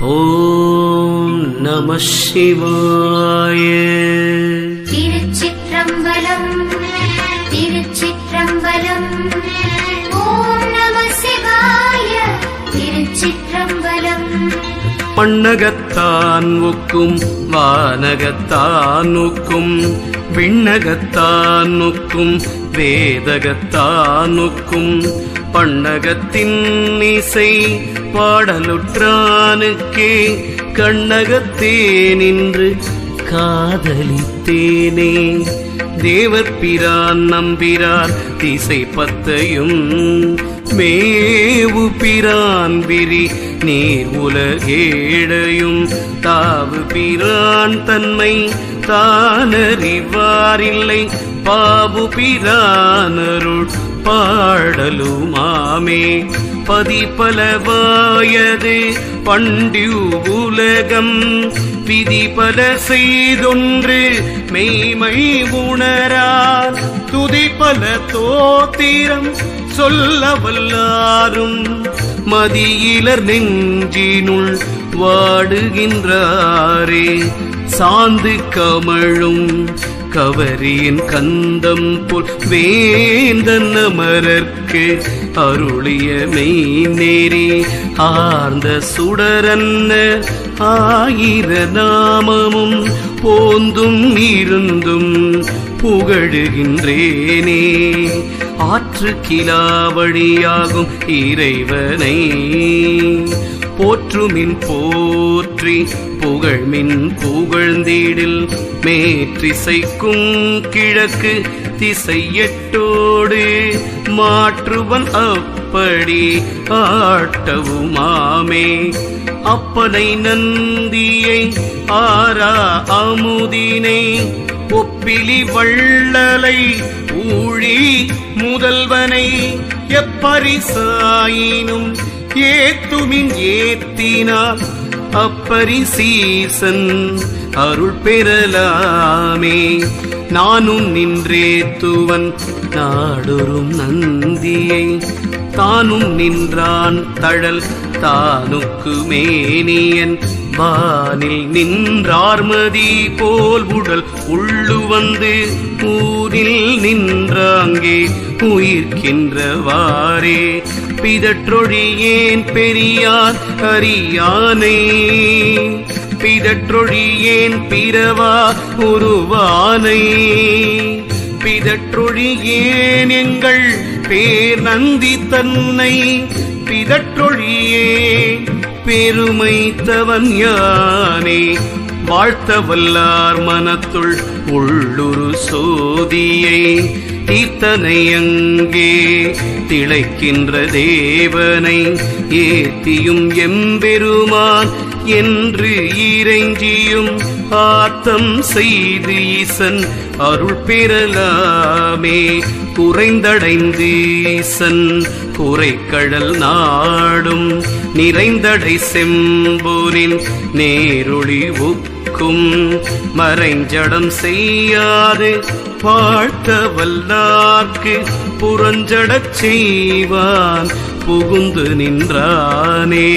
ஓம் நம சிவாய. திருச்சிற்றம்பலம் திருச்சிற்றம்பலம். ஓம் நம சிவாய. திருச்சிற்றம்பலம். மண்ணகத்தான் ஒக்கும் வானகத்தான் ஒக்கும் விண்ணகத்தான் ஒக்கும் வேதகத்தான் ஒக்கும் பண்ணகத்தின் இசை பாடலுற்றானுக்கே கண்ணகத்தே நின்று காதலித்தேனே. தேவர் பிரான் நம்பிரான் திசை பத்தையும் மேவு பிரான் விரி நீர் உலகேழையும் தாவு பிரான் தன்மை தானறிவாரில்லை பாபு பிரானருள் பாடலுமாமே. பதிபலவாயது பண்டியுலகம் விதிபல செய்தொன்று மெய்மை உணரார் துதிபல தோத்திரம் சொல்ல வல்லாரும் மதியிலர் நெஞ்சினுள் வாடுகின்றாரே. சாந்து கமழும் கவரியின் கந்தம் போல் வேந்தன் அமரர்க்கு அருளிய மெய்நேரி ஆர்ந்த சுடரன்ன ஆயிர நாமமும் போந்தும் இருந்தும் புகழுகின்றேனே. ஆற்று கிலாவழியாகும் இறைவனை போற்றுமின் போற்றி புகழ்மின் புகழ்ந்தீடில் மேற்றிசைக்கும் கிழக்கு திசையட்டோடு மாற்றுவன் அப்படி ஆட்டவுமாமே. அப்பனை நந்தியை ஆரா அமுதினை ஒப்பிலி வள்ளலை ஊழி முதல்வனை எப்பரிசாயினும் ஏத்துமின் ஏத்தினார் அப்பரிசீசன் அருள் பெறலாமே. நானும் நின்றேத்துவன் நாடொரும் நந்தியை தானும் நின்றான் தழல் தானுக்கு மேனியன் வானில் நின்றார்மதி போல் உடல் உள்ளு வந்து ஊரில் நின்றாங்கே உயிர்க்கின்றவாறே. பிதற்றொழியேன் பெரியார் அறியானை பிதற்றொழியேன் பிறவா உருவானை பிதற்றொழியேன் எங்கள் பேர் நந்தி தன்னை பிதற்றொழியே பெருமை தவன் யானே. வாழ்த்த வல்லார் மனத்துள் உள்ளுரு சோதியை தீர்த்தனை அங்கே திளைக்கின்ற தேவனை ஏத்தியும் எம்பெருமான் என்று இறைஞ்சியும் ஆத்தம் செய்து ஈசன் அருள் பெறலாமே. குறைந்தடைந்து ஈசன் குறைக்கடல் நாடும் நிறைந்தடை செம்போனின் நேரொளி ஒக்கும் மறைஞ்சடம் செய்யாது வாழ்த்த வல்லார்க்கு புறஞ்சடச் செய்வான் புகுந்து நின்றானே.